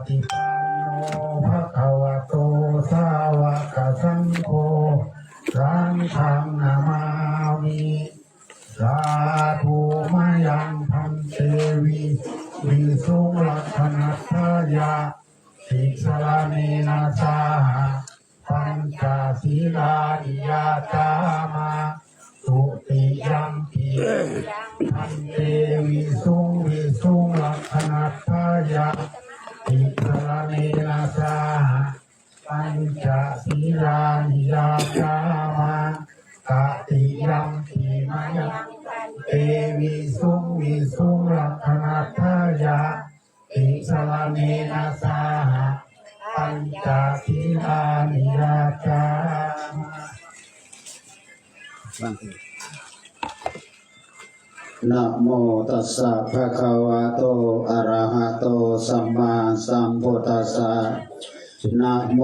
ฏิปันโนภะคะวะโตสาวกสังโฆสังฆังนามามิสาธุมายังพันเตวิสุงลักขณัตถยะสิกสรเนนะสาปัญจศีลานิยาจามาตุติยัมปิพันเตวิสุงลักขณัตถยะสิกสรเนนะสาปัญจศีลานิยาจามาตติยัมปิมายังเตวิสุงลักขณัตถยะสิกสรเนนะสาปัญจศีลานิยาจามานะโมตัสสะภะคะวะโตอะระหะโตสัมมาสัมพุทธัสสะนะโม